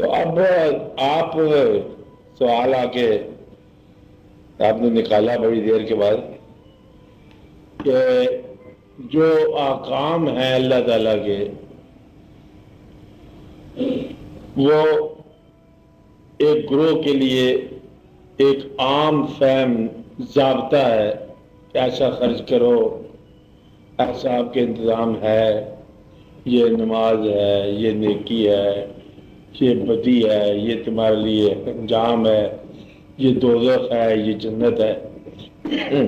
تو اب آپ سوال آ کے آپ نے نکالا بڑی دیر کے بعد کہ جو احکام ہیں اللہ تعالیٰ کے وہ ایک گروہ کے لیے ایک عام فہم ضابطہ ہے کہ ایسا خرچ کرو، ایسا آپ کے انتظام ہے، یہ نماز ہے، یہ نیکی ہے، یہ بدی ہے، یہ تمہارے لیے انجام ہے، یہ دوزخ ہے، یہ جنت ہے،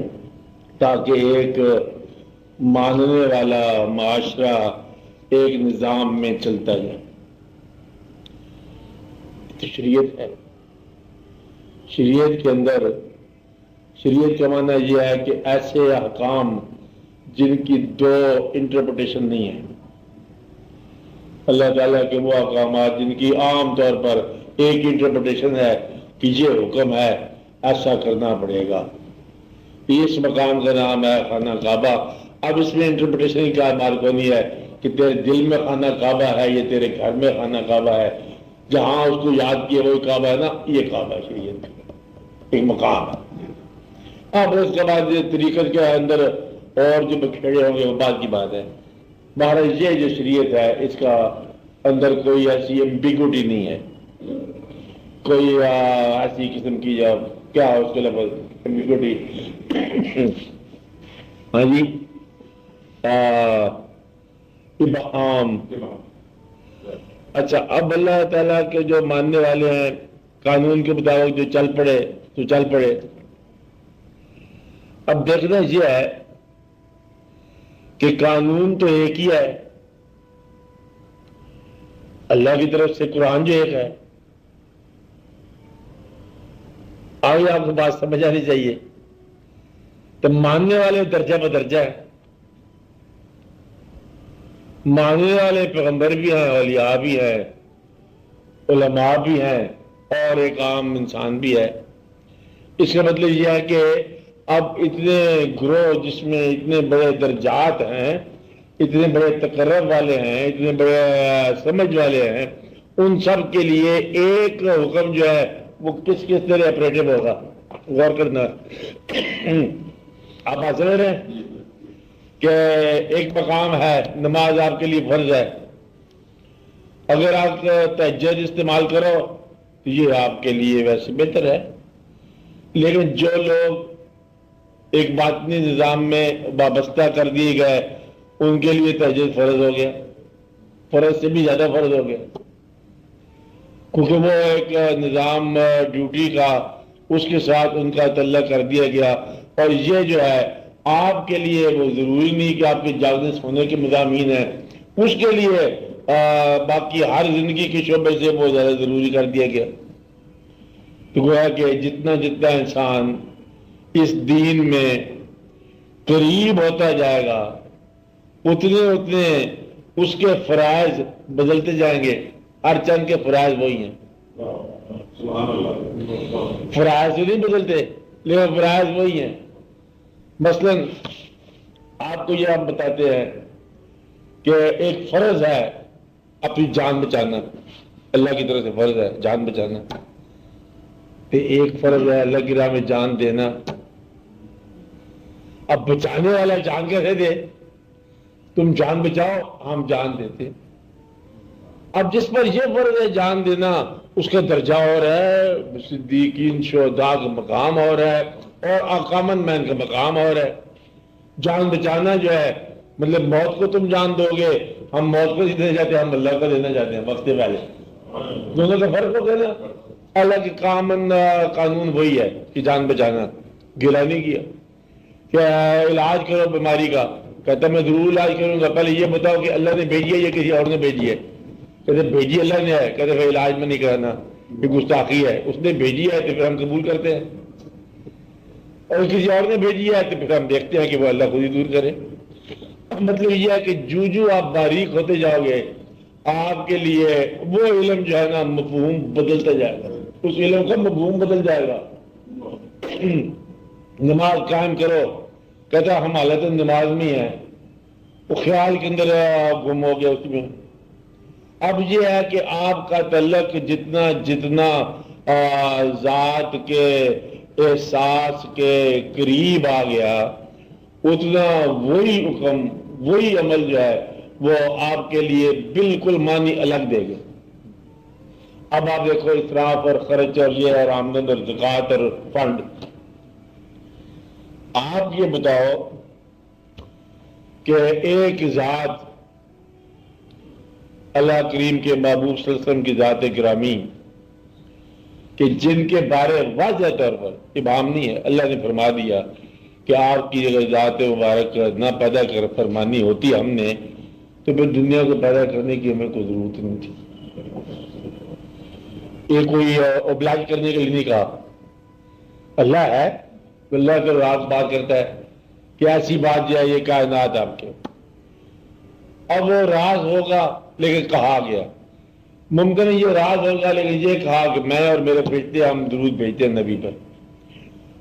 تاکہ ایک ماننے والا معاشرہ ایک نظام میں چلتا جائے۔ تو شریعت ہے، شریعت کے اندر شریعت کا معنی یہ ہے کہ ایسے احکام جن کی دو انٹرپریٹیشن نہیں ہے، اللہ تعالیٰ کے وہ احکامات جن کی عام طور پر ایک انٹرپریٹیشن ہے کہ یہ حکم ہے، ایسا کرنا پڑے گا۔ اس مقام کا نام ہے خانہ کعبہ۔ اب اس میں انٹرپریٹیشن کا مارکونی ہے کہ تیرے دل میں خانہ کعبہ ہے، یہ تیرے گھر میں خانہ کعبہ ہے، جہاں اس کو یاد کیا وہی کعبہ ہے نا، یہ کعبہ ہے شریعت ایک مقام ہے۔ اب اس کے بعد یہ طریقت کے اندر اور جو بکھیڑے ہوں گے وہ بات کی بات ہے۔ بہرحال یہ جو شریعت ہے اس کا اندر کوئی ایسی ایمبیگوٹی نہیں ہے، کوئی ایسی قسم کی جو کیا اس کے لفظ ایمبیگوٹی، ہاں جی، ابہام۔ اچھا، اب اللہ تعالیٰ کے جو ماننے والے ہیں قانون کے مطابق جو چل پڑے تو چل پڑے۔ اب دیکھنا یہ ہے کہ قانون تو ایک ہی ہے، اللہ کی طرف سے قرآن جو ایک ہے۔ آگے آپ کو بات سمجھ آنی چاہیے، تو ماننے والے درجہ بدرجہ ہے، ماننے والے پیغمبر بھی ہیں، اولیاء بھی ہیں، علماء بھی ہیں، اور ایک عام انسان بھی ہے۔ اس کا مطلب یہ ہے کہ اب اتنے گروہ جس میں اتنے بڑے درجات ہیں، اتنے بڑے تقرر والے ہیں، اتنے بڑے سمجھ والے ہیں، ان سب کے لیے ایک حکم جو ہے وہ کس طرح آپریٹو ہوگا، غور کرنا۔ آپ سمجھ رہے ہیں کہ ایک مقام ہے نماز آپ کے لیے فرض ہے، اگر آپ تہجد استعمال کرو تو یہ آپ کے لیے ویسے بہتر ہے، لیکن جو لوگ ایک باطنی نظام میں وابستہ کر دیے گئے ان کے لیے تہجد فرض ہو گیا، فرض سے بھی زیادہ فرض ہو گیا، کیونکہ وہ ایک نظام ڈیوٹی کا اس کے ساتھ ان کا تعلق کر دیا گیا۔ اور یہ جو ہے آپ کے لیے وہ ضروری نہیں کہ آپ کے جاگنے سونے کے مضامین ہیں، اس کے لیے باقی ہر زندگی کے شعبے سے وہ زیادہ ضروری کر دیا گیا۔ تو گویا کہ جتنا انسان اس دین میں قریب ہوتا جائے گا اتنے اس کے فرائض بدلتے جائیں گے، ہر چند کے فرائض وہی ہیں، فرائض نہیں بدلتے لیکن فرائض وہی ہیں۔ مثلا آپ کو یہ ہم بتاتے ہیں کہ ایک فرض ہے اپنی جان بچانا، اللہ کی طرف سے فرض ہے جان بچانا، تو ایک فرض ہے اللہ کی راہ میں جان دینا۔ اب بچانے والا جان کیسے دے؟ تم جان بچاؤ، ہم جان دیتے۔ اب جس پر یہ فرض ہے جان دینا، اس کا درجہ اور ہے، صدیقین شہداء کا مقام اور ہے، اور اقامن مین کا مقام اور ہے۔ جان بچانا جو ہے مطلب موت کو تم جان دو گے، ہم موت کو دینا چاہتے ہیں، ہم اللہ کو دینا چاہتے ہیں وقت پہلے، دونوں کا فرق ہو گیا نا۔ اللہ کے قانون وہی ہے کہ جان بچانا، گلا نہیں کیا کہ علاج کرو بیماری کا، کہتا میں ضرور علاج کروں گا، پہلے یہ بتاؤ کہ اللہ نے بھیجی ہے یا کسی اور نے بھیجی ہے؟ کہتے بھیجی اللہ نے ہے، کہتے پھر علاج میں نہیں کرنا، یہ گستاخی ہے، اس نے بھیجی ہے تو پھر ہم قبول کرتے ہیں، اور کسی اور نے بھیجی ہے تو پھر ہم دیکھتے ہیں کہ وہ اللہ خود ہی دور کرے۔ مطلب یہ ہے کہ جو آپ باریک ہوتے جاؤ گے آپ کے لیے وہ علم جو ہے نا مفہوم بدلتا جائے گا، اس علم کا مفہوم بدل جائے گا۔ نماز قائم کرو، کہتا ہم حالت نماز میں ہیں، وہ خیال کے اندر گم ہو گیا اس میں، اب یہ ہے کہ آپ کا تعلق جتنا جتنا ذات کے احساس کے قریب آ گیا، اتنا وہی حکم وہی عمل جو ہے وہ آپ کے لیے بالکل معنی الگ دے گا۔ اب آپ دیکھو اسراف اور خرچ اور یہ اور آمدن اور زکوٰۃ اور فنڈ، آپ یہ بتاؤ کہ ایک ذات اللہ کریم کے محبوب صلی اللہ علیہ وسلم کی ذات گرامی کہ جن کے بارے واضح طور پر ابہام نہیں ہے، اللہ نے فرما دیا کہ آپ کی اگر ذات مبارک نہ پیدا کر فرمانی ہوتی ہم نے تو پھر دنیا کو پیدا کرنے کی ہمیں کوئی ضرورت نہیں تھی۔ یہ کوئی اوبلاج کرنے کے لیے نہیں کہا، اللہ ہے، اللہ کے راز بات کرتا ہے کہ ایسی بات جو ہے یہ کائنات آپ کے، اب وہ راز ہوگا لیکن کہا گیا، ممکن ہے یہ راز ہوگا لیکن یہ کہا کہ میں اور میرے فرشتے ہم درود بھیجتے ہیں نبی پر،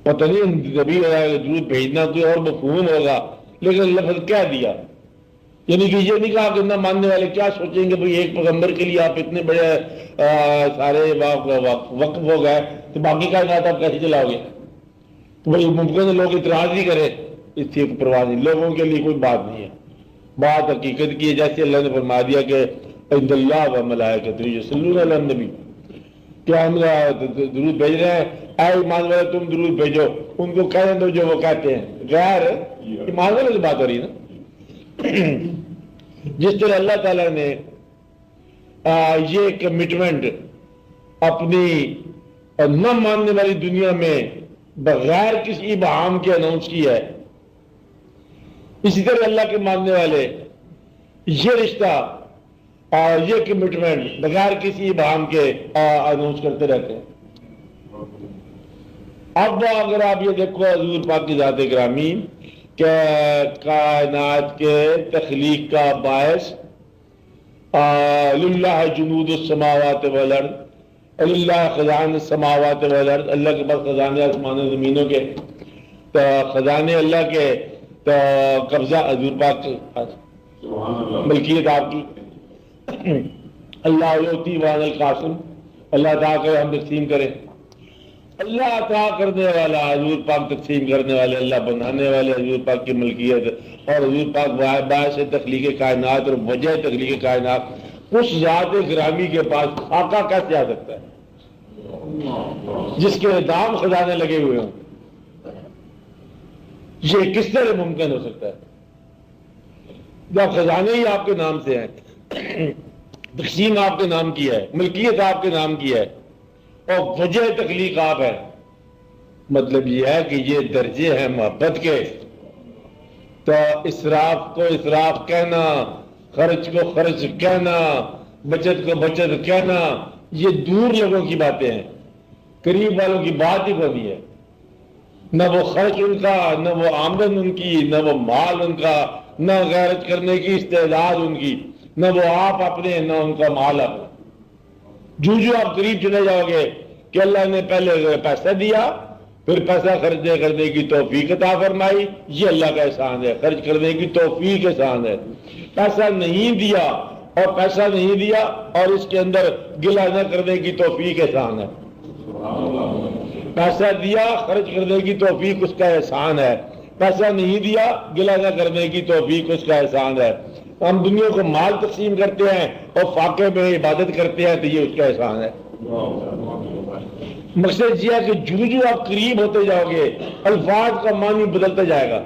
پتہ نہیں نبی درود بھیجنا کوئی اور مفہوم ہوگا لیکن لفظ کیا دیا، یعنی کہ یہ نہیں کہا کہ نہ ماننے والے کیا سوچیں گے بھئی ایک پیغمبر کے لیے آپ اتنے بڑے سارے وقف ہو گئے تو باقی کائنات آپ کیسے چلاؤ گے؟ تو بھئی ممکن ہے لوگ اعتراض نہیں کرے، اس سے پرواہ نہیں، لوگوں کے لیے کوئی بات نہیں ہے، بات حقیقت کی ہے، جیسے اللہ نے فرما دیا کہ عند اللہ و ملائکتہ یصلون علی النبی، کیا ہم درود بھیج رہے ہیں، اے ایمان والے تم درود بھیجو، ان کو کہنے دو جو وہ کہتے ہیں، غیر ایمان والے سے بات ہو رہی ہے نا۔ جس طرح اللہ تعالیٰ نے یہ کمٹمنٹ اپنی نہ ماننے والی دنیا میں بغیر کسی ابہام کے اناؤنس کی ہے، اسی طرح اللہ کے ماننے والے یہ رشتہ اور یہ کمٹمنٹ بغیر کسی ابہام کے اناؤنس کرتے رہتے ہیں۔ اب اگر آپ یہ دیکھو حضور پاک کی ذات گرامی کہ کائنات کے تخلیق کا باعث للہ جنود السماوات والارض، للہ خزائن السماوات والارض، اللہ کے پاس خزانے آسمان و زمینوں کے، تو خزانے اللہ کے، تو قبضہ حضور پاک ملکیت آپ کی، اللہ یؤتی وعن القاسم، اللہ عطا کرے ہم تقسیم کریں، اللہ عطا کرنے والا حضور پاک تقسیم کرنے والے، اللہ بنانے والے حضور پاک کی ملکیت، اور حضور پاک باعث تخلیق کائنات اور وجہ تخلیق کائنات، اس ذات گرامی کے پاس آقا کیسے آ سکتا ہے جس کے دام خزانے لگے ہوئے ہوں؟ یہ کس طرح ممکن ہو سکتا ہے جب خزانے ہی آپ کے نام سے ہیں، تقسیم آپ کے نام کی ہے، ملکیت آپ کے نام کی ہے، اور وجہ تخلیق آپ ہے؟ مطلب یہ ہے کہ یہ درجے ہیں محبت کے، تو اسراف کو اسراف کہنا، خرچ کو خرچ کہنا، بچت کو بچت کہنا، یہ دور لوگوں کی باتیں ہیں، قریب والوں کی بات ہی بنی ہے، نہ وہ خرچ ان کا، نہ وہ آمدن ان کی، نہ وہ مال ان کا، نہ غیرت کرنے کی استعداد ان کی، نہ وہ آپ اپنے، نہ ان کا مال اپنا۔ جو آپ قریب چلے جاؤ گے کہ اللہ نے پہلے پیسہ دیا پھر پیسہ خرچ کرنے کی توفیق عطا فرمائی، یہ اللہ کا احسان ہے، خرچ کرنے کی توفیق احسان ہے۔ پیسہ نہیں دیا اور پیسہ نہیں دیا اور اس کے اندر گلہ نہ کرنے کی توفیق احسان ہے۔ پیسہ دیا خرچ کرنے کی توفیق اس کا احسان ہے، پیسہ نہیں دیا گلہ نہ کرنے کی توفیق اس کا احسان ہے۔ ہم دنیا کو مال تقسیم کرتے ہیں اور فاقے میں عبادت کرتے ہیں تو یہ اس کا احسان ہے۔ مقصد یہ ہے کہ جو آپ قریب ہوتے جاؤ گے الفاظ کا معنی بدلتا جائے گا۔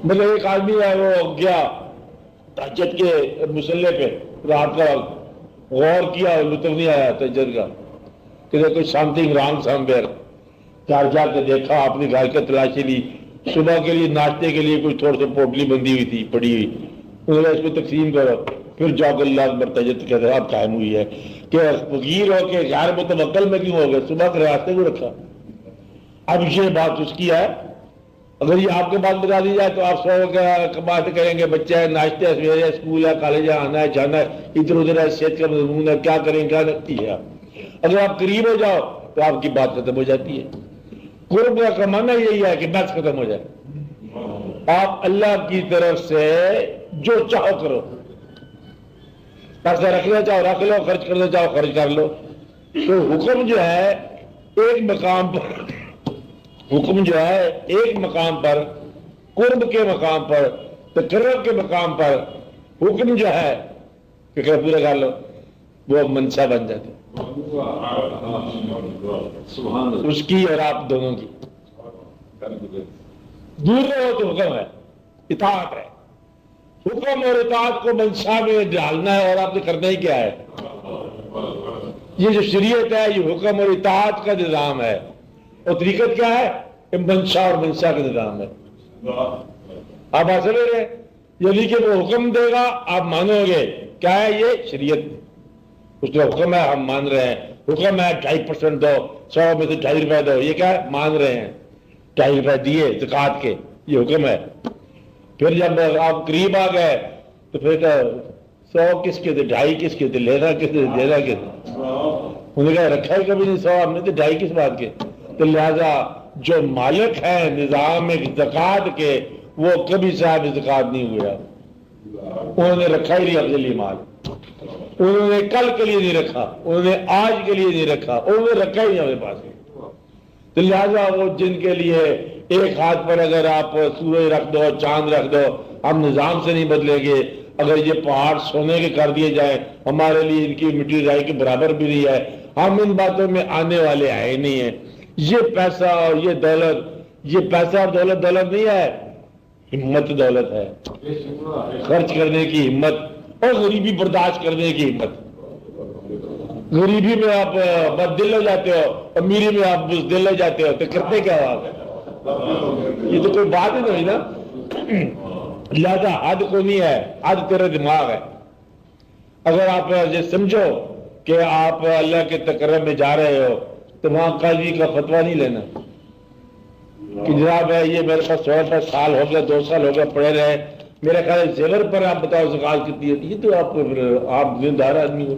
مطلب ایک آدمی ہے وہ گیا تہجد کے مصلی پہ رات کا وقت، غور کیا اور لطف نہیں آیا تہجد کا کہ کوئی سمتھنگ رانگ سم ویئر، گھر جا کے دیکھا، اپنی گھر کی تلاشی لی، صبح کے لیے ناشتے کے لیے کوئی تھوڑی سی پوٹلی بندی ہوئی تھی پڑی ہوئی، انہوں نے اس کو تقسیم کرو، پھر جا کے اللہ اکبر تہجد کہتے ہیں اب قائم ہوئی ہے کہ فقیر ہو کے غیر متوکل میں کیوں ہو گئے، صبح کے راستے کو رکھا۔ اب یہ بات اس کی ہے، اگر یہ آپ کے بات بتا دی جائے تو آپ سو بات کریں گے، بچہ ہے، ناشتے سویرے، اسکول ہے، کالج ہے، آنا ہے جانا ہے، ادھر ادھر ہے، صحت کا مضمون ہے، کیا کریں کیا کرتی ہے۔ اگر آپ قریب ہو جاؤ تو آپ کی بات ختم ہو جاتی ہے۔ قرب کا کمانا یہی ہے کہ بس ختم ہو جائے، آپ اللہ کی طرف سے جو چاہو کرو، پیسہ رکھنا چاہو رکھ لو، خرچ کرنا چاہو خرچ کر لو. تو حکم جو ہے ایک مقام پر، حکم جو ہے ایک مقام پر، قرب کے مقام پر، تقرب کے مقام پر حکم جو ہے فکر پورا کر لو، وہ منشا بن جاتی اس کی اور آپ دونوں کی. دور رہو تو حکم ہے، اطاعت ہے. حکم اور اطاعت کو منشا میں ڈالنا ہے، اور آپ نے کرنا ہی کیا ہے. یہ جو شریعت ہے یہ حکم اور اطاعت کا نظام ہے، اور طریقت کیا ہے؟ یہ منشا اور منشا کا نظام ہے. آپ ایسے لے رہے یعنی کہ وہ حکم دے گا آپ مانو گے، کیا ہے یہ شریعت. اس کا حکم ہے ہم مان رہے ہیں، حکم ہے 2.5% دو، 100 میں سے 2.5 روپے دو، یہ کیا ہے؟ مان رہے ہیں. 2.5 روپے دیے زکوٰۃ کے، یہ حکم ہے. پھر جب آپ قریب آ گئے تو پھر 100 کس کے تھے، 2.5 کس کے تھے، لینا کس کے دینا کس. انہوں نے کہا رکھا ہی کبھی نہیں 100 ہم نے، تو 2.5 کس بات کے. تو لہذا جو مالک ہیں نظام زکوٰۃ کے وہ کبھی صاحب زکوٰۃ نہیں ہوئے. انہوں نے رکھا ہی نہیں اپنے لیے مال، انہوں نے کل کے لیے نہیں رکھا، انہوں نے آج کے لیے نہیں رکھا، انہوں نے رکھا ہی نہیں اپنے پاس. تو لہٰذا وہ جن کے لیے ایک ہاتھ پر اگر آپ سورج رکھ دو، چاند رکھ دو، ہم نظام سے نہیں بدلیں گے. اگر یہ پہاڑ سونے کے کر دیے جائیں ہمارے لیے ان کی مٹی رائی کے برابر بھی نہیں ہے. ہم ان باتوں میں آنے والے آئے نہیں ہیں. یہ پیسہ اور یہ دولت، یہ پیسہ اور دولت دولت نہیں ہے، ہمت دولت ہے. خرچ کرنے کی ہمت اور غریبی برداشت کرنے کی ہمت. غریبی میں آپ بد دل ہو جاتے ہو، امیری میں آپ بزدل ہو جاتے ہو، تو کرتے کیا ہو آپ؟ یہ تو کوئی بات ہی نہیں نا. لہذا حد کو نہیں ہے، حد تیرا دماغ ہے. اگر آپ یہ سمجھو کہ آپ اللہ کے تقرب میں جا رہے ہو تو وہاں قاضی کا فتویٰ نہیں لینا کہ جناب ہے یہ میرے پاس 100 سال ہو گیا، 2 سال ہو گیا پڑے رہے، میرا خیال ہے زیور پر آپ بتاؤ زکوٰۃ کتنی ہوتی ہے. تو آپ دیندار آدمی ہو،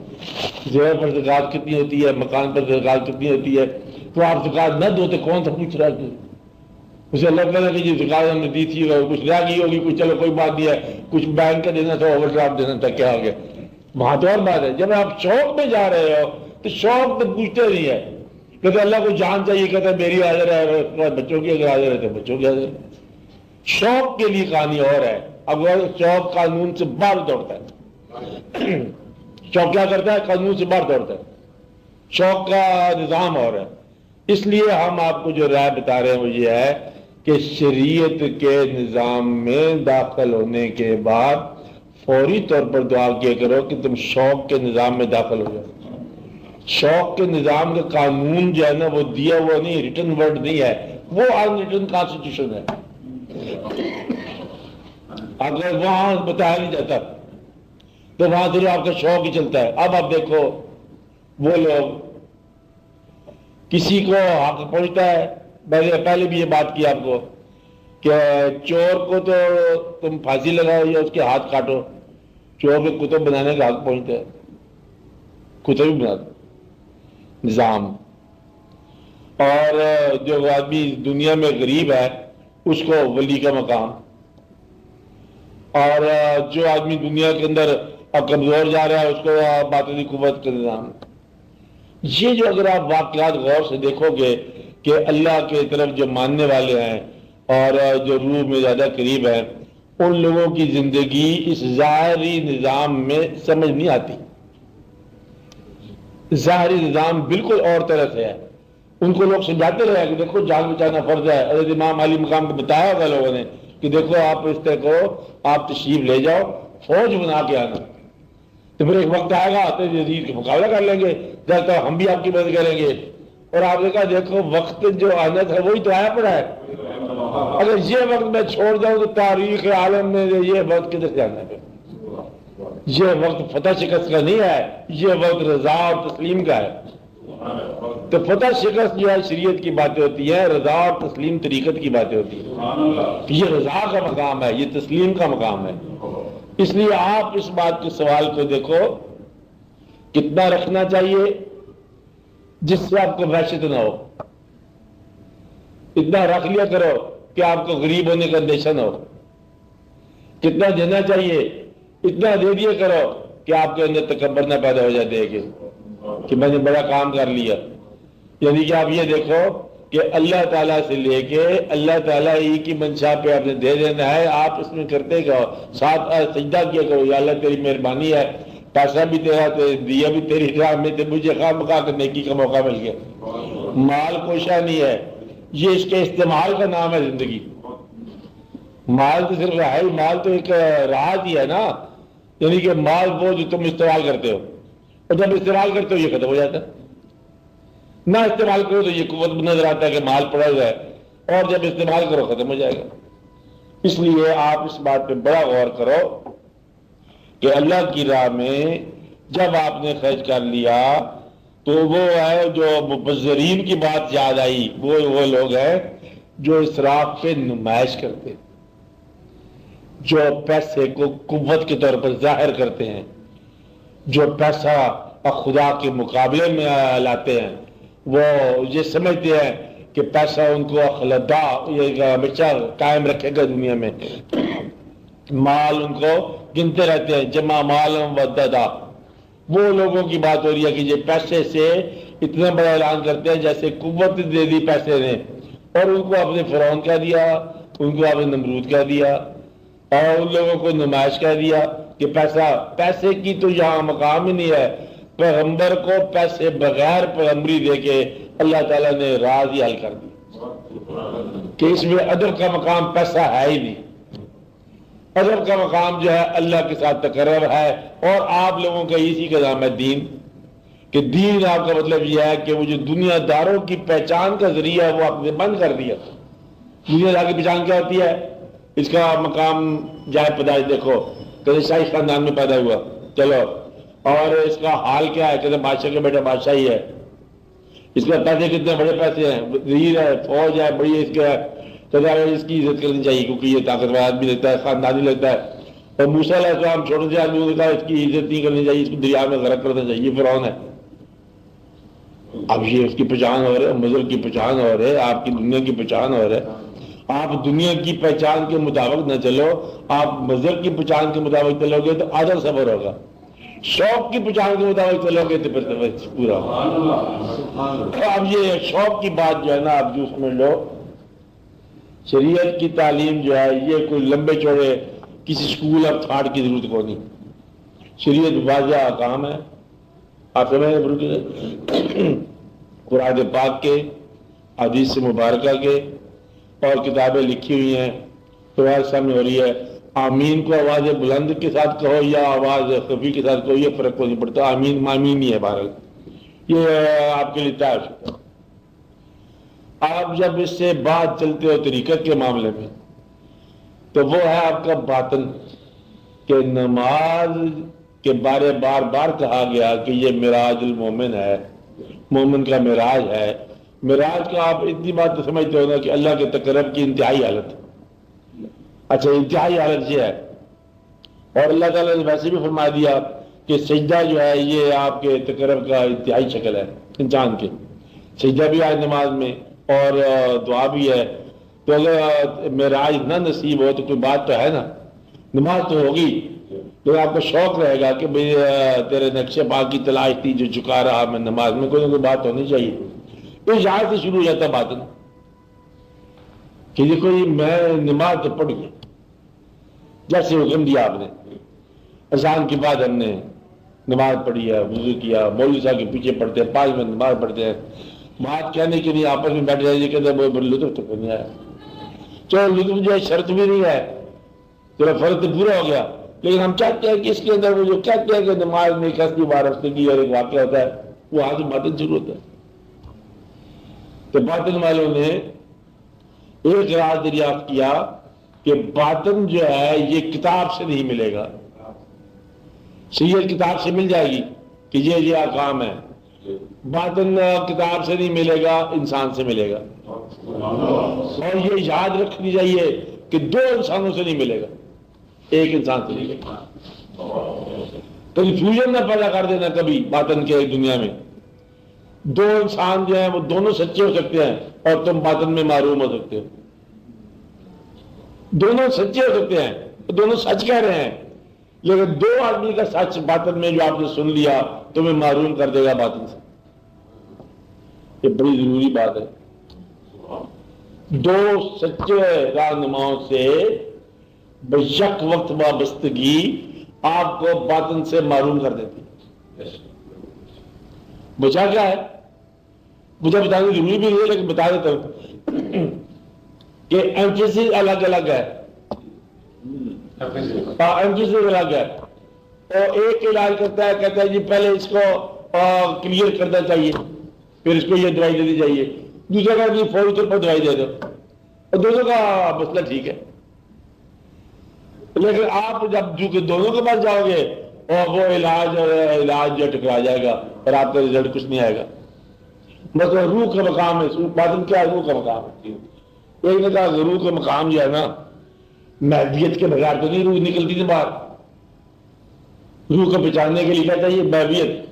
زیور پر زکوٰۃ کتنی ہوتی ہے، مکان پر زکوٰۃ کتنی ہوتی ہے، تو آپ زکوٰۃ نہ دو تو کون سا پوچھ رہا ہے؟ اسے اللہ تعالیٰ کی جو زکوٰۃ ہم نے دی تھی کچھ رہ گئی ہوگی، کچھ چلو کوئی بات نہیں ہے، کچھ بینک کا دینا تھا، اوور ڈرافٹ دینا تھا، کیا ہو گیا. وہاں تو اور بات ہے. جب آپ شوق میں جا رہے ہو تو شوق تو پوچھتے نہیں ہے، کہتے اللہ کو جان چاہیے، کہتے میری حاضر ہے، بچوں کی اگر حاضر ہے تو بچوں کی حاضر ہے. شوق کے لیے کہانی اور ہے. اگر شوق قانون سے باہر دوڑتا ہے، شوق کیا کرتا ہے؟ قانون سے باہر دوڑتا ہے. شوق کا نظام اور ہے. اس لیے ہم آپ کو جو رائے بتا رہے ہیں وہ یہ ہے کہ شریعت کے نظام میں داخل ہونے کے بعد فوری طور پر دعا کیا کرو کہ تم شوق کے نظام میں داخل ہو جاؤ. شوق کے نظام کا قانون جو ہے نا وہ دیا ہوا نہیں، ریٹن ورڈ نہیں ہے، وہ ان ریٹن کانسٹیٹیوشن ہے. اگر وہاں بتایا نہیں جاتا تو وہاں ضرور آپ کا شوق ہی چلتا ہے. اب آپ دیکھو وہ لوگ کسی کو حق پہنچتا ہے، میں نے پہلے بھی یہ بات کی آپ کو کہ چور کو تو تم پھانسی لگاؤ یا اس کے ہاتھ کاٹو، چور کے کتب بنانے کا حق پہنچتا ہے، کتب بھی بنا دو نظام. اور جو آدمی دنیا میں غریب ہے اس کو ولی کا مقام، اور جو آدمی دنیا کے اندر کمزور جا رہا ہے اس کو باطنی قوت کا نظام. یہ جو اگر آپ واقعات غور سے دیکھو گے کہ اللہ کے طرف جو ماننے والے ہیں اور جو روح میں زیادہ قریب ہیں ان لوگوں کی زندگی اس ظاہری نظام میں سمجھ نہیں آتی. ظاہری نظام بالکل اور طرح سے ہے. ان کو لوگ سمجھاتے رہے کہ دیکھو جان بچانا فرض ہے. حضرت امام علی مقام کو بتایا ہوگا لوگوں نے کہ دیکھو آپ اس طرح کو آپ تشریف لے جاؤ، فوج بنا کے آنا، تو پھر ایک وقت آئے گا تو یزید کا مقابلہ کر لیں گے، جب تک ہم بھی آپ کی مدد کریں گے. اور آپ نے کہا دیکھو وقت جو آنا تھا وہی تو آیا پڑا ہے. اگر یہ وقت میں چھوڑ جاؤں تو تاریخ عالم میں یہ وقت کدھر جانا ہے؟ یہ وقت فتح شکست کا نہیں ہے، یہ وقت رضا اور تسلیم کا ہے. تو فتح شکست جو ہے شریعت کی باتیں ہوتی ہیں، رضا اور تسلیم طریقت کی باتیں ہوتی ہیں. یہ رضا کا مقام ہے، یہ تسلیم کا مقام ہے. اس لیے آپ اس بات کے سوال کو دیکھو کتنا رکھنا چاہیے جس سے آپ کو وحشت نہ ہو. اتنا رکھ لیا کرو کہ آپ کو غریب ہونے کا اندیشہ نہ ہو. کتنا دینا چاہیے اتنا دے دیا کرو کہ آپ کے اندر تکبر نہ پیدا ہو جائے دیکھ کہ میں نے بڑا کام کر لیا. یعنی کہ آپ یہ دیکھو کہ اللہ تعالیٰ سے لے کے اللہ تعالیٰ ہی کی منشا پہ آپ نے دے دینا ہے. آپ اس میں کرتے گا ساتھ سجدہ کیا کرو، یا اللہ تیری مہربانی ہے، پیسہ بھی تیرا، دیا بھی تیری راہ میں، مجھے خواہ مخواہ نیکی کا موقع مل گیا. مال کوشا نہیں ہے، یہ اس کے استعمال کا نام ہے زندگی. مال تو صرف ہے، مال تو ایک راحت ہی ہے نا. یعنی کہ مال وہ جو تم استعمال کرتے ہو، اور جب استعمال کرتے ہو یہ ختم ہو جاتا ہے. نہ استعمال کرو تو یہ قوت نظر آتا ہے کہ مال پڑا ہوا ہے، اور جب استعمال کرو ختم ہو جائے گا. اس لیے آپ اس بات پہ بڑا غور کرو کہ اللہ کی راہ میں جب آپ نے خرچ کر لیا تو وہ ہے جو مبذرین کی بات یاد آئی. وہ لوگ ہیں جو اسراف پہ نمائش کرتے ہیں، جو پیسے کو قوت کے طور پر ظاہر کرتے ہیں، جو پیسہ خدا کے مقابلے میں لاتے ہیں. وہ یہ سمجھتے ہیں کہ پیسہ ان کو خلدا یہ ہمیشہ قائم رکھے گا دنیا میں. مال ان کو گنتے رہتے ہیں، جمع مال وددا. وہ لوگوں کی بات ہو رہی ہے کہ یہ پیسے سے اتنا بڑا اعلان کرتے ہیں جیسے قوت دے دی پیسے نے، اور ان کو اپنے فرعون کہہ دیا، ان کو اپنے نمرود کہہ دیا، اور ان لوگوں کو نمائش کہہ دیا کہ پیسے کی تو یہاں مقام ہی نہیں ہے. پیغمبر کو پیسے بغیر پیغمبری دے کے اللہ تعالیٰ نے راز ہی حل کر دی کہ اس میں ادب کا مقام پیسہ ہے ہی نہیں. ادب کا مقام جو ہے اللہ کے ساتھ تقرب ہے. اور آپ لوگوں کا اسی کا نام ہے دین، کہ دین آپ کا مطلب یہ ہے کہ وہ جو دنیا داروں کی پہچان کا ذریعہ ہے وہ آپ نے بند کر دیا. دنیا دار کی پہچان کیا ہوتی ہے؟ اس کا مقام جائے پیدائش دیکھو، کہتے شاہی خاندان میں پیدا ہوا، چلو، اور اس کا حال کیا ہے؟ کہتے بادشاہ کا بیٹا بادشاہ ہی ہے. اس کے پیسے کتنے بڑے پیسے ہیں، وزیر ہے، فوج ہے بڑی، اس کے اس کی عزت کرنی چاہیے کیونکہ یہ طاقتور آدمی لگتا ہے، خاندانی لگتا ہے. اور موسیٰ علیہ السلام چھوٹے سے آدمی نے کہا اس کی عزت نہیں کرنی چاہیے، اس کو دریا میں غرق کرنا چاہیے، یہ فرعون ہے. اب یہ اس کی پہچان ہو رہے، مذہب کی پہچان ہو رہے، آپ کی دنیا کی پہچان ہو رہے. آپ دنیا کی پہچان کے مطابق نہ چلو، آپ مذہب کی پہچان کے مطابق چلو گے تو آدھا صبر ہوگا. شوق کی پہچان کے مطابق چلو گے تو پھر پورا ہوگا. اب یہ شوق کی بات جو ہے نا، آپ جو سمجھ لو شریعت کی تعلیم جو ہے یہ کوئی لمبے چوڑے کسی اسکول آف تھاٹ کی ضرورت کو نہیں. شریعت واضح احکام ہے، آپ سمجھیں، قرآن پاک کے، حدیث مبارکہ کے، اور کتابیں لکھی ہوئی ہیں. تو سامنے ہو رہی ہے، آمین کو آواز بلند کے ساتھ کہو یا آواز خفی کے ساتھ کہو، یہ فرق کو نہیں پڑتا. آمین مامین ہی ہے، بہرحال یہ آپ کے لیے طے. آپ جب اس سے بات چلتے ہو طریقت کے معاملے میں تو وہ ہے آپ کا باطن، کہ نماز کے بارے بار بار کہا گیا کہ یہ معراج المومن ہے، مومن کا معراج ہے. معراج کا آپ اتنی بات تو سمجھتے ہو نا کہ اللہ کے تقرب کی انتہائی حالت. اچھا، انتہائی حالت یہ ہے. اور اللہ تعالیٰ نے ویسے بھی فرما دیا کہ سجدہ جو ہے یہ آپ کے تقرب کا انتہائی شکل ہے. انسان کے سجدہ بھی آج نماز میں اور دعا بھی ہے. تو اگر معراج نہ نصیب ہو تو کوئی بات تو ہے نا. نماز تو ہوگی لیکن آپ کو شوق رہے گا کہ بھئی تیرے نقش پاک کی تلاش تھی جو جھکا رہا میں نماز میں، کوئی نہ کوئی بات ہونی چاہیے. تو یہاں سے شروع ہو جاتا باطن کہ دیکھو یہ میں نماز تو پڑھ گیا جیسے حکم دیا آپ نے. اذان کے بعد ہم نے نماز پڑھی ہے، وضو کیا، مولوی صاحب کے پیچھے پڑھتے ہیں، 5 منٹ نماز پڑھتے ہیں. بات کہنے کے لیے آپس میں بیٹھ جائے یہ کہتے ہیں لطف تو نہیں آیا. چلو لطف جو ہے شرط بھی نہیں ہے، چلو فرض تو پورا ہو گیا، لیکن ہم چاہتے ہیں کہ اس کے اندر وہ جو کہتے ہیں کہ نماز میں ایک اصلی وابستگی اور ایک واقعہ ہوتا ہے، وہ آج باطن شروع ہوتا ہے. تو باطن والوں نے ایک راز دریافت کیا کہ باطن جو ہے یہ کتاب سے نہیں ملے گا. شریعت کتاب سے مل جائے گی کہ یہ احکام ہے. باطن کتاب سے نہیں ملے گا، انسان سے ملے گا. اور یہ یاد رکھنی چاہیے کہ 2 انسانوں سے نہیں ملے گا، ایک انسان سے ملے گا. کنفیوژن نہ پیدا کر دینا کبھی باطن کے دنیا میں. 2 انسان جو ہیں وہ دونوں سچے ہو سکتے ہیں اور تم باطن میں معروم ہو سکتے ہو. دونوں سچے ہو سکتے ہیں، دونوں سچ کہہ رہے ہیں، لیکن دو آدمی کا سچ باطن میں جو آپ نے سن لیا تمہیں معروم کر دے گا باطن سے. یہ بڑی ضروری بات ہے. دو سچے رہنماؤں سے بیک وقت وابستگی آپ کو باطن سے معروم کر دیتی ہے. بچا کیا ہے مجھے بتانے کی ضروری بھی نہیں ہے لیکن بتا دیتا ہوں کہ ایمفیسس الگ الگ ہے. ایمفیسس الگ ہے. اور ایک علاج کرتا ہے کہتا ہے جی پہلے اس کو کلیئر کرنا چاہیے پھر اس کو یہ دوائی دینی چاہیے. دوسرا کہتا ہے جی فوری طور پر دوائی دے دو. اور دونوں کا مسئلہ ٹھیک ہے لیکن آپ جب جو کہ دونوں کے پاس جاؤ گے اور وہ علاج جو ٹکرا جائے گا اور آپ کا رزلٹ کچھ نہیں آئے گا. مطلب روح کا مقام ہے. باطن کیا ہے؟ روح کا مقام ہے. ایک نے کہا روح کا مقام جو ہے نا محویت کے بغیر تو نہیں روح نکلتی تھی باہر. روح کو پہچاننے کے لیے کیا چاہیے؟ محویت.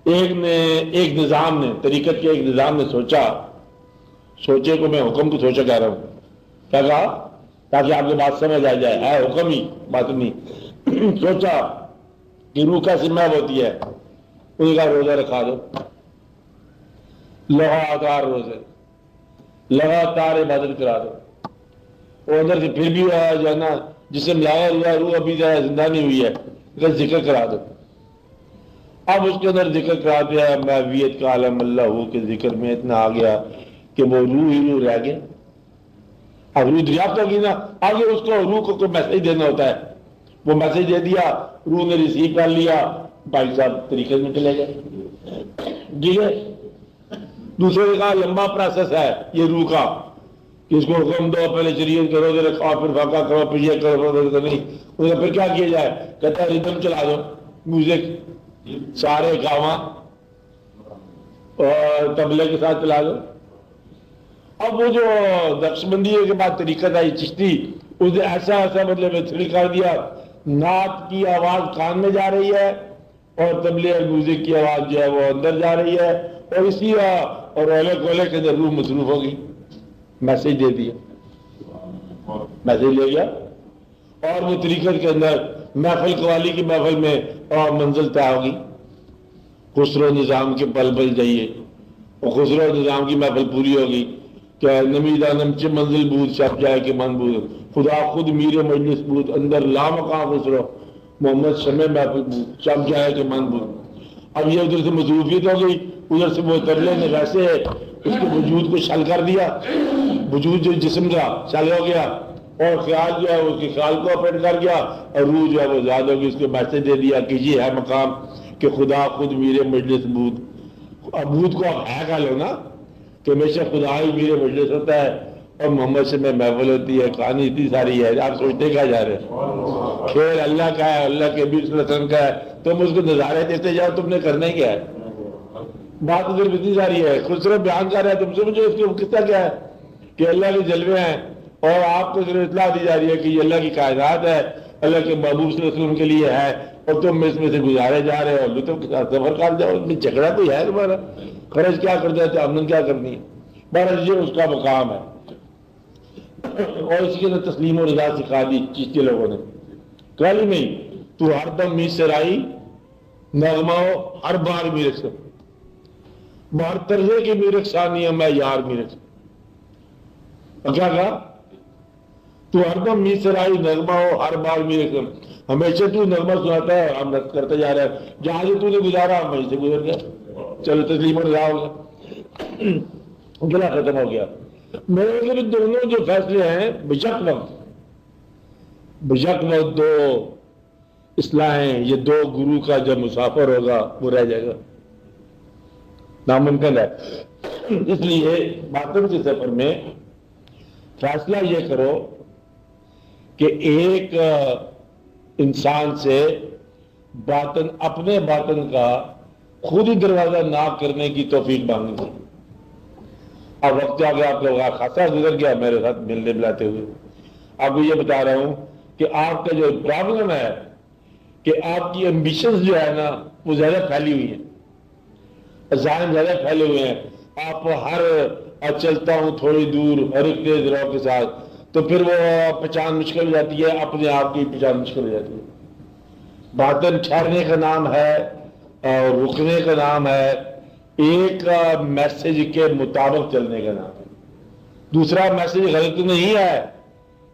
ایک نظام نے طریقت کے ایک نظام نے سوچے کو میں حکم کو سوچا کہہ رہا ہوں. کیا کہا؟ تاکہ آپ کی بات سمجھ آ جائے. ہے حکم ہی بات نہیں. سوچا کہ روح کیسے محو ہوتی ہے. انہیں کہا روزہ رکھا دو. لگاتار روزے لگاتار عبادت کرا دو. وہ اندر سے پھر بھی جو ہے نا جسم لایا ہوا روح ابھی زندہ نہیں ہوئی ہے ذکر کرا دو. اب اس کے اندر ذکر کرا دیا محویت کا عالم اللہ کے ذکر میں اتنا آ گیا کہ وہ روح ہی روح رہ گیا. اب روح دریافت ہوگی نا آگے اس کو روح کو کوئی میسج دینا ہوتا ہے. وہ میسج دے دیا روح نے ریسیو کر لیا بھائی صاحب طریقے میں چلے گئے. ٹھیک ہے. دوسرے کا لمبا پروسیس ہے یہ روح کا کہ اس کو حکم دو پہلے شریعت کرو دے رکھو پھر فاقہ کرو پھر یہ کرو نہیں. پھر کیا کیا جائے؟ کہتا ہے ریدم چلا دو میوزک سارے گاواں اور طبلے کے ساتھ چلا دو. اب وہ جو نقش بندی کے بعد طریقت آئی چشتی اس نے ایسا مطلب تھری کر دیا. نعت کی آواز کان میں جا رہی ہے اور طبلے اور میوزک کی آواز جو ہے وہ اندر جا رہی ہے اور اسی اور اولے کولے کے اندر روح مصروف ہوگی. میسج دے دیا میسج لے گیا اور وہ طریقت کے اندر محفل قوالی کی محفل میں اور منزل طے ہوگی. خسرو نظام کے پل پل جائیے اور خسرو نظام کی محفل پوری ہوگی کہ نمیدہ نمچ منزل بود شب جائے کہ من بود خدا خود میر مجلس بود اندر لامقام خسرو محمد شمع محفل بود شب جائے کہ من بود. اب یہ ادھر سے مصروفیت ہو گئی ادھر سے وہ طبلے نے ویسے اس کے وجود کو شل کر دیا. وجود جو جسم کا شل ہو گیا اور خیال جو ہے اس کے خیال کو اپیٹ کر گیا اور روح جو ہے وہ زیادہ ہوگی. اس کو میسج دے دیا کہ یہ ہے مقام کہ خدا خود میر مجلس بود. اب بود کو اب ہے کہہ لو نا کہ ہمیشہ خدا ہی میر مجلس ہوتا ہے اور محمد سے میں محفل ہوتی ہے. کہانی اتنی ساری ہے آپ سوچتے کیا جا رہے ہیں؟ کھیل اللہ کا ہے اللہ کے نبی صلی اللہ علیہ وسلم کا ہے. تم اس کو نظارے دیتے جاؤ تم نے کرنا ہی کیا ہے. بات ادھر اتنی ساری ہے. خسرو بیان کر رہا ہے تم سے مجھے اس کی قصہ کیا ہے کہ اللہ کے جلوے ہیں اور آپ کو صرف اطلاع دی جا رہی ہے کہ یہ اللہ کی کائنات ہے اللہ کے محبوب صلی اللہ علیہ وسلم کے لیے ہے اور تم اس میں سے گزارے جا رہے ہو لطف کے ساتھ سفر کر جاؤ. اس میں جھگڑا کوئی ہے تمہارا؟ خرچ کیا کرتا ہے تو آمدن کیا کرنی ہے. بہرحال یہ اس کا مقام ہے اور اسی کے اندر تسلیم و رضا سکھا دی چشتی لوگوں نے. کل نہیں تو ہر دم می سرائی نغمہ ہو ہر بار میرے سے بہر طرزے کی میرے ثانی ہے میں یار میرے سے. اور کیا کہا؟ تو ہر دم می سرائی نغمہ ہو ہر بار میرے سے. ہمیشہ تو نغمہ سناتا ہے ہم نقد کرتے جا رہے ہیں. جہاں سے تو نے گزارا ہم وہیں سے گزر گیا. چلو تسلیم و رضا ہو گیا گلا ختم ہو گیا. میرے مطلب دونوں جو فیصلے ہیں بجک وقت دو اصلاحیں یہ دو گرو کا جب مسافر ہوگا وہ رہ جائے گا ناممکن ہے. اس لیے باطن کے سفر میں فیصلہ یہ کرو کہ ایک انسان سے باطن اپنے باطن کا خود ہی دروازہ ناک کرنے کی توفیق مانگنی چاہیے. اب وقت آ گیا آپ لوگ خاصا گزر گیا میرے ساتھ ملنے ملاتے ہوئے. آپ کو یہ بتا رہا ہوں کہ آپ کا جو پرابلم ہے کہ آپ کی ایمبیشنز جو ہے نا وہ زیادہ پھیلی ہوئی ہیں ذہن زیادہ پھیلے ہوئے ہیں. آپ ہر چلتا ہوں تھوڑی دور ہر ایک تیز رو کے ساتھ تو پھر وہ پہچان مشکل ہو جاتی ہے. اپنے آپ کی پہچان مشکل ہو جاتی ہے. باطن ٹھہرنے کا نام ہے اور رکنے کا نام ہے، ایک میسج کے مطابق چلنے کا نام ہے، دوسرا میسج غلط نہیں ہے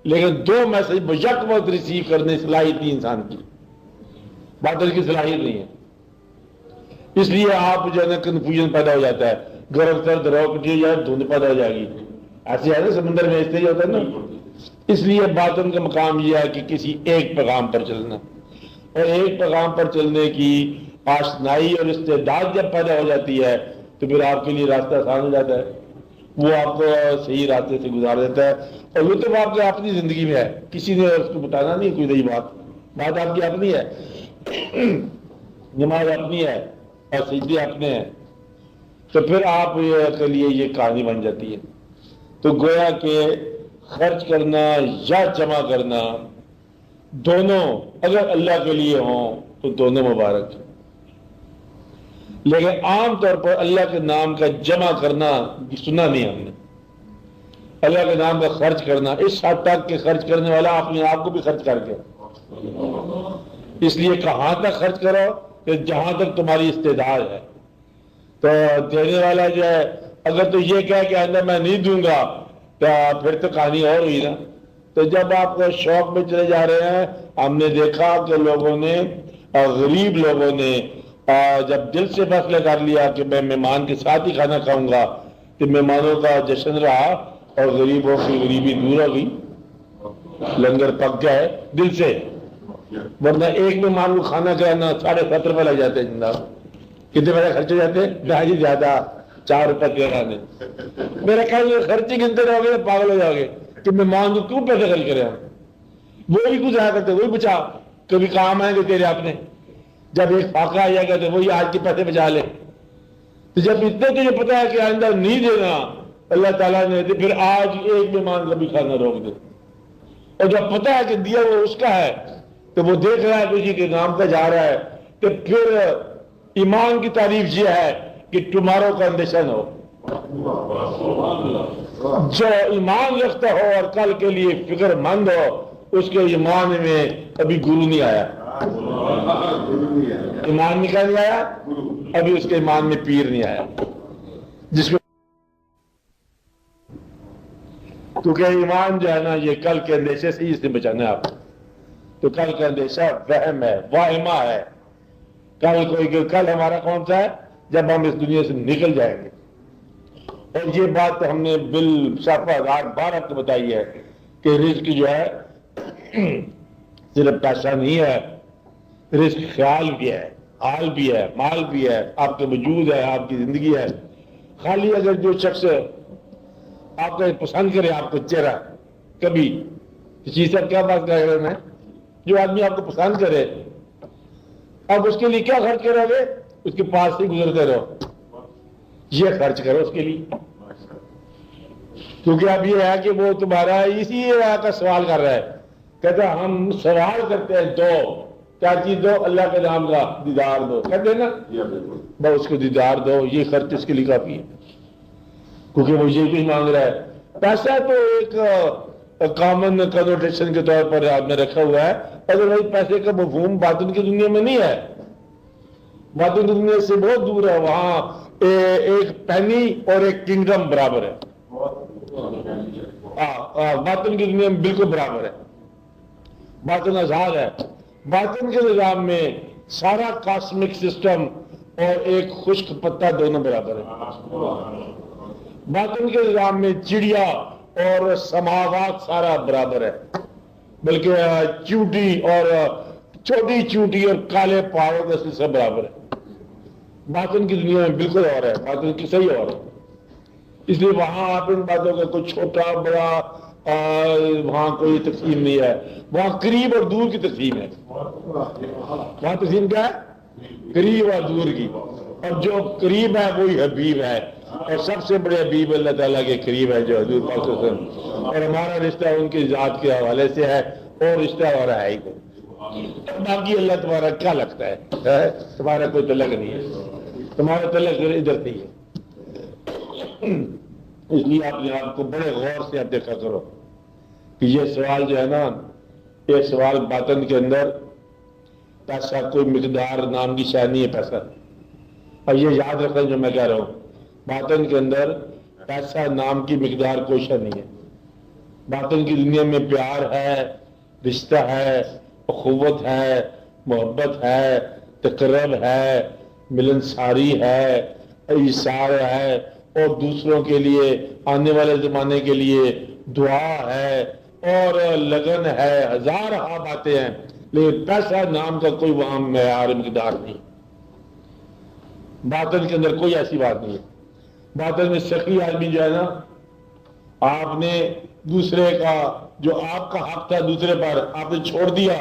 لیکن دو میسج بیک وقت ریسیو کرنے صلاحیت نہیں انسان کی، باطل کی صلاحیت نہیں ہے، اس لیے آپ جو ہے نا کنفیوژن پیدا ہو جاتا ہے، گرم سرد رو کٹی جائے دھند پیدا ہو جائے گی، ایسے ہے نا سمندر میں ایسے ہی ہوتا ہے نا۔ اس لیے باطن کا مقام یہ ہے کہ کسی ایک پیغام پر چلنا، اور ایک پیغام پر چلنے کی آشنائی اور استعداد جب پیدا ہو جاتی ہے تو پھر آپ کے لیے راستہ آسان ہو جاتا ہے، وہ آپ کو صحیح راستے سے گزار دیتا ہے، اور وہ تو آپ کی اپنی زندگی میں ہے، کسی نے اس کو بتانا نہیں کوئی نئی بات آپ کی اپنی ہے، نماز اپنی ہے اور سجدے اپنے ہیں، تو پھر آپ کے لیے یہ کہانی بن جاتی ہے۔ تو گویا کہ خرچ کرنا یا جمع کرنا دونوں اگر اللہ کے لیے ہوں تو دونوں مبارک ہیں، لیکن عام طور پر اللہ کے نام کا جمع کرنا سنا نہیں ہم نے، اللہ کے نام کا خرچ کرنا اس حد تک کہ خرچ کرنے والا اپنے آپ کو بھی خرچ کر کے، اس لیے کہاں تک خرچ کرو کہ جہاں تک تمہاری استعداد ہے، تو دینے والا جو ہے اگر تو یہ کہے کہ آئندہ میں نہیں دوں گا تو پھر تو کہانی اور ہوئی نا۔ تو جب آپ شوق میں چلے جا رہے ہیں، ہم نے دیکھا کہ لوگوں نے، غریب لوگوں نے جب دل سے فیصلہ کر لیا کہ میں مہمان کے ساتھ ہی کھانا کھاؤں گا تو مہمانوں کا جشن رہا اور غریبوں کی غریبی دور ہو گئی، لنگر پک گئے دل سے، ورنہ ایک مہمان کو کھانا کھلانا 7.5 روپے لگ جاتے ہیں جناب، کتنے پیسے خرچ ہو جاتے ہیں؟ بہت زیادہ، 4 روپے کھلانے، میرا خیال خرچے گنتے رہو گے پاگل ہو جاؤ گے کہ مہمان کو کیوں پیسے خرچ کرے ہم، وہ بھی کچھ آیا کرتے وہی بچا، کبھی کام آئیں گے تیرے اپنے، جب ایک فاقہ آ جائے گا تو وہی آج کے پیسے بچا لے، تو جب اتنے تجھے پتا ہے کہ آئندہ نہیں دینا اللہ تعالیٰ نے، تو پھر آج ایک مہمان کا بھی کھانا روک دے، اور جب پتا ہے کہ دیا وہ اس کا ہے تو وہ دیکھ رہا ہے کسی کے نام پہ جا رہا ہے، تو پھر ایمان کی تعریف یہ ہے کہ ٹمارو کا اندیشہ نہ ہو، جو ایمان رکھتا ہو اور کل کے لیے فکر مند ہو اس کے ایمان میں ابھی گرو نہیں آیا، ایمان میں کیا نہیں آیا؟ ابھی اس کے ایمان میں پیر نہیں آیا، جس کو کیونکہ ایمان جو ہے نا یہ کل کے اندیشے سے اس نے بچانا ہے آپ کو، تو کل کا اندیشہ وہم ہے، واہمہ ہے، کل ہمارا کون سا ہے؟ جب ہم اس دنیا سے نکل جائیں گے، اور یہ بات ہم نے بالصافہ بار آپ کو بتائی ہے کہ رزق جو ہے صرف پیسہ نہیں ہے، رزق خیال بھی ہے، حال بھی ہے، مال بھی ہے، آپ کے وجود ہے، آپ کی زندگی ہے۔ خالی اگر جو شخص آپ کا پسند کرے آپ کو چہرہ کبھی کسی سے کیا بات کر رہے ہیں، جو آدمی آپ کو پسند کرے اب اس کے لیے کیا خرچ کرو گے؟ اس کے پاس سے گزرتے رہو، یہ خرچ کرو اس کے لیے، کیونکہ اب یہ ہے کہ وہ تمہارا اسی کا سوال کر رہا ہے، کہتا ہم سوال کرتے ہیں دو، کیا چیز دو؟ اللہ کے نام کا دیدار دو، کہتے ہیں نا بس اس کو دیدار دو، یہ خرچ اس کے لیے کافی ہے، کیونکہ وہ یہ بھی مانگ رہا ہے۔ پیسہ تو ایک کامن کنوٹیشن کے طور پر آپ نے رکھا ہوا ہے، اگر وہی پیسے کا مفہوم باطن کی دنیا میں نہیں ہے، باطن کی دنیا سے بہت دور ہے، وہاں ایک پینی اور ایک کنگڈم برابر ہے، باطن کی دنیا میں بالکل برابر ہے، باطن آزاد ہے، باطن کے نظام میں سارا کاسمک سسٹم اور ایک خشک پتا دونوں برابر ہے، باطن کے نظام میں چڑیا اور سماوات سارا برابر ہے، بلکہ چونٹی اور چھوٹی چونٹی اور کالے پہاڑوں کا سلسلہ برابر ہے، باطن کی دنیا میں بالکل اور ہے، باطن کی صحیح اور ہے، اس لیے وہاں آپ ان باتوں کا کوئی چھوٹا بڑا وہاں کوئی تقسیم نہیں ہے، وہاں قریب اور دور کی تقسیم ہے، وہاں تقسیم کیا ہے؟ قریب اور دور کی، اور جو قریب ہے وہی حبیب ہے، اور سب سے بڑے حبیب اللہ تعالیٰ کے قریب ہے جو حضور پاک صلی اللہ علیہ وسلم، اور ہمارا رشتہ ان کی ذات کے حوالے سے ہے، اور رشتہ ہمارا ہے ہی نہیں، باقی اللہ تمہارا کیا لگتا ہے؟ تمہارا کوئی تعلق نہیں ہے، تمہارا تعلق ادھر نہیں ہے، اس لیے آپ کو بڑے غور سے آپ دیکھا کرو کہ یہ سوال جو ہے نا، یہ سوال باطن کے اندر پیسہ کوئی مقدار نام کی شے نہیں ہے پیسہ. اور یہ یاد رکھیں جو میں کہہ رہا ہوں، باطن کے اندر پیسہ نام کی مقدار کوئی شے نہیں ہے. باطن کی دنیا میں پیار ہے، رشتہ ہے، اخوت ہے، محبت ہے، تقرب ہے، ملنساری ہے، ایثار ہے، اور دوسروں کے لیے آنے والے زمانے کے لیے دعا ہے اور لگن ہے، ہزار باتیں ہیں، لیکن پیسہ نام کا کوئی وہاں معیار مقدار نہیں. باطن کے اندر کوئی ایسی بات نہیں ہے. باطن میں سخی آدمی جو ہے نا، آپ نے دوسرے کا جو آپ کا حق تھا دوسرے پر آپ نے چھوڑ دیا،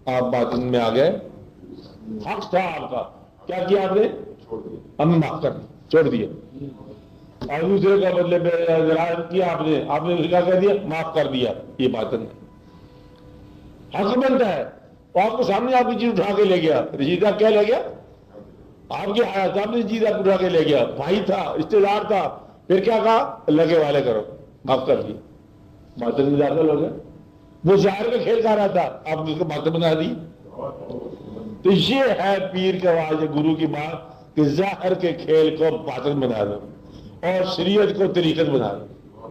آپ باطن میں آ گئے. حق تھا آپ کا، کیا کیا آپ نے؟ ہم معاف کر چھوڑ دیا. اور دوسرے کا بدلے میں ظاہر کیا آپ نے کیا کہہ دیا؟ معاف کر دیا. یہ باطن حق بنتا ہے. وہ آپ کو سامنے آپ کی چیز اٹھا کے لے گیا، رشیدہ کیا لے گیا؟ آپ کے سامنے چیز آپ اٹھا کے لے گیا، بھائی تھا، رشتے دار تھا، پھر کیا کہا؟ اللہ کے والے کرو، معاف کر دیا. باطن میں داخل ہو گیا. وہ ظاہر کا کھیل کھا رہا تھا، آپ نے اس کو باطن بنا دی. تو یہ ہے پیر کا آواز، گرو کی بات کہ ظاہر کے کھیل کو باطن بنا دو اور شریعت کو طریقت بنا دو.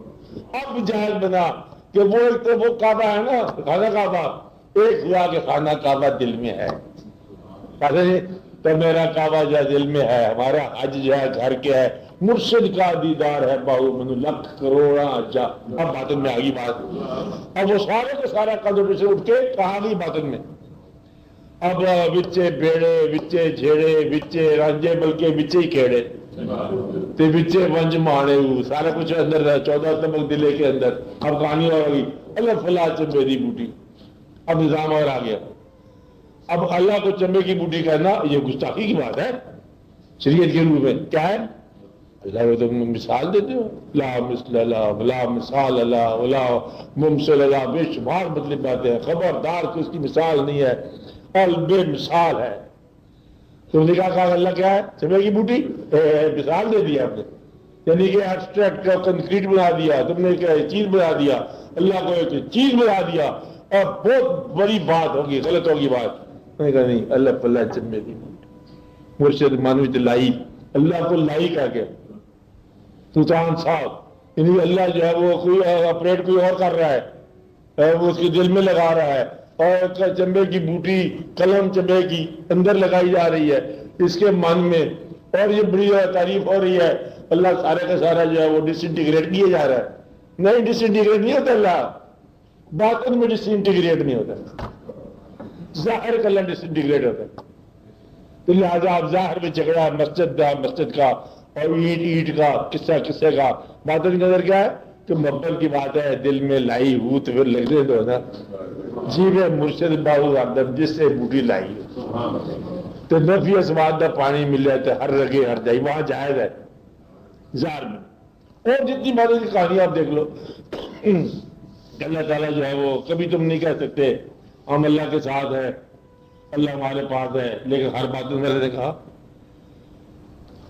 اب جائز بنا کہ وہ ایک تو وہ کعبہ ہے نا، خانہ کعبہ، ایک ہوا کہ خانہ کعبہ دل میں ہے. تو میرا کعبہ جو دل میں ہے، ہمارا حج جو ہے گھر کے ہے، مرشد کا دیدار ہے باہو من لکھ کروڑا جا. اب باطن میں آگی بات. اب وہ سارے کا سارا قدر سے اٹھ کے کہاں گئی باطن میں. اب بچے بیڑے، بچے جھیڑے، بچے رانجے، بلکہ بچے ہی کھیڑے، تو بچے ونج مانے سارا کچھ اندر ہے. 14 تمک دلے کے اندر. اب کہانی اور ہوگی اللہ فلاں چمبے دی بوٹی. اب نظام اور آ گیا. اب اللہ کو چمبے کی بوٹی کہنا یہ گستاخی کی بات ہے شریعت کے روپ میں. کیا ہے؟ اللہ کو تم مثال دیتے ہو، لا مثل اللہ، لا مثال اللہ، ولا ممثل اللہ. بے شمار مطلب باتیں ہیں. خبردار کہ اس کی مثال نہیں ہے اور بے مثال ہے. تم نے کہا اللہ کیا ہے؟ چمبے کی بوٹی. مثال دے دیا آپ نے، یعنی کہ ایبسٹریکٹ کا کنکریٹ بنا دیا. تم نے ایک چیز بنا دیا، اللہ کو ایک چیز بنا دیا، اور بہت بڑی بات ہوگی، غلط ہوگی بات. میں کہا نہیں، اللہ پلہ چمبے کی بوٹی. مرشد مانوی لائی، اللہ کو لائی کہہ کے سلطان صاحب، یعنی اللہ جو ہے وہ کوئی آپریٹ کوئی اور کر رہا ہے، وہ اس کے دل میں لگا رہا ہے، اور چمبے کی بوٹی قلم چمبے کی اندر لگائی جا رہی ہے اس کے من میں، اور یہ بڑی تعریف ہو رہی ہے. اللہ سارے کا سارا جو ہے وہ ڈس انٹیگریٹ کیا جا رہا ہے. نہیں، ڈس انٹیگریٹ نہیں ہوتا. اللہ باطن میں ڈس انٹیگریٹ نہیں ہوتا، ظاہر کا اللہ ڈس انٹیگریٹ ہوتا ہے. تو لہٰذا آپ ظاہر میں جھگڑا ہے مسجد کا، اور اینٹ اینٹ کا، قصے کا. باطن کے اندر کیا ہے کہ محبت کی بات ہے، دل میں لائی ہو تو پھر لگنے دو نا. جی میں مرشد باہو آدم جس سے بوٹی لائی تو نفی اسواد کا پانی ملے تو ہر رگے ہر جائی، وہاں جائز ہے ظاہر میں. اور جتنی باتوں کی کہانی آپ دیکھ لو، اللہ تعالیٰ جو ہے وہ کبھی تم نہیں کہہ سکتے ہم اللہ کے ساتھ ہیں، اللہ ہمارے پاس ہے. لیکن ہر بات میں نے کہا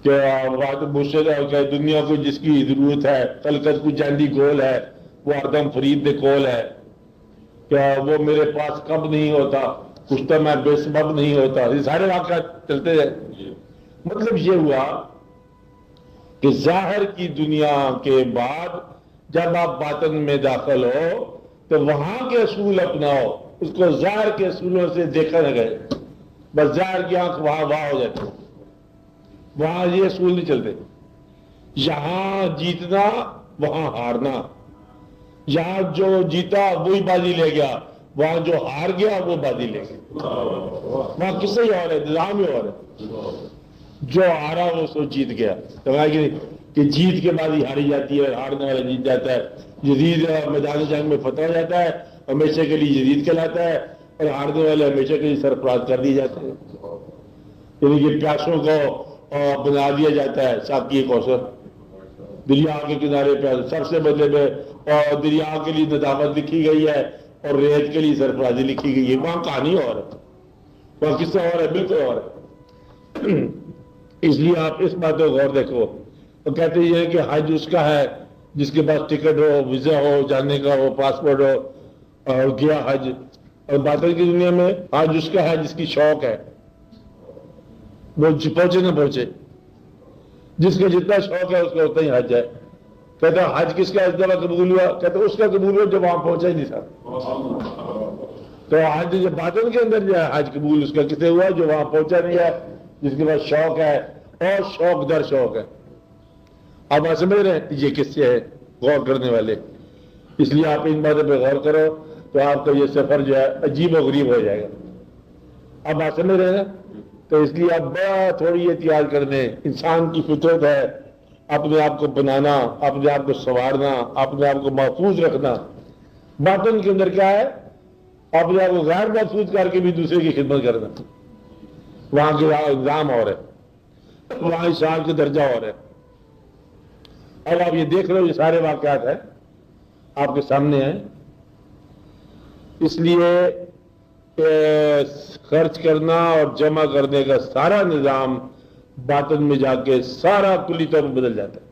کہ بات مرشد ہے کہ دنیا کو جس کی ضرورت ہے، خلقت کو جاندی گول ہے، وہ ہردم فرید دے کول ہے. کیا وہ میرے پاس کب نہیں ہوتا، کچھ تو میں بے سبب نہیں ہوتا. یہ سارے واقعات چلتے ہیں. مطلب یہ ہوا کہ ظاہر کی دنیا کے بعد جب آپ باطن میں داخل ہو تو وہاں کے اصول اپناؤ. اس کو ظاہر کے اصولوں سے دیکھا نہ گئے، بس ظاہر کی آنکھ وہاں ہو جاتی. وہاں یہ اصول نہیں چلتے. یہاں جیتنا، وہاں ہارنا. یہاں جو جیتا وہی بازی لے گیا، وہاں جو ہار گیا وہ بازی لے گیا. وہاں قصہ ہی اور ہے، نظام ہی اور ہے. جو ہارا وہ سو جیت گیا. کہ جیت کے بعد ہی ہاری جاتی ہے، ہارنے والا جیت جاتا ہے. جدید میدان جنگ میں فتح ہو جاتا ہے، ہمیشہ کے لیے جدید کہلاتا ہے، اور ہارنے والے ہمیشہ کے لیے سرفراز کر دیے جاتے ہیں. یعنی کہ پیاسوں کو بنا دیا جاتا ہے ساقی کوثر. دریا کے کنارے پہ سب سے بدلے میں اور دریا کے لیے ندامت لکھی گئی ہے اور ریت کے لیے سرفرازی لکھی گئی ہے. وہاں کہانی اور ہے، وہاں قصہ اور ہے، بالکل اور ہے. اس لیے آپ اس بات کو غور دیکھو. وہ کہتے ہیں کہ حج اس کا ہے جس کے پاس ٹکٹ ہو، ویزا ہو، جانے کا ہو، پاسپورٹ ہو، اور گیا حج. اور باطن کی دنیا میں آج اس کا ہے جس کی شوق ہے، وہ پہنچے نہ پہنچے، جس کا جتنا شوق ہے اس کا اتنا ہی حج ہے. کہتا حج کس کا اس دفعہ قبول ہوا؟ کہتا اس کا قبول ہوا جو وہاں پہنچا ہی نہیں تھا. تو حج جو باطن کے اندر جو ہے حج قبول اس کا کسے ہوا؟ جو وہاں پہنچا نہیں ہے، جس کے پاس شوق ہے اور شوق در شوق ہے. اب آپ سمجھ رہے ہیں یہ کس سے ہے؟ غور کرنے والے. اس لیے آپ ان باتوں پہ غور کرو تو آپ کا یہ سفر جو ہے عجیب و غریب ہو جائے گا. اب آپ سمجھ رہے ہیں نا؟ تو اس لیے اب بڑا تھوڑی احتیاط کرنے. انسان کی فطرت ہے اپنے آپ کو بنانا، اپنے آپ کو سنوارنا، اپنے آپ کو محفوظ رکھنا. باطن کے اندر کیا ہے؟ اپنے آپ کو غیر محفوظ کر کے بھی دوسرے کی خدمت کرنا. وہاں کے انظام اور ہے، وہاں انسان کے درجہ اور ہے. اب آپ یہ دیکھ رہے ہو، یہ سارے واقعات ہیں آپ کے سامنے ہیں. اس لیے خرچ کرنا اور جمع کرنے کا سارا نظام باطن میں جا کے سارا کلی طور پر بدل جاتا ہے.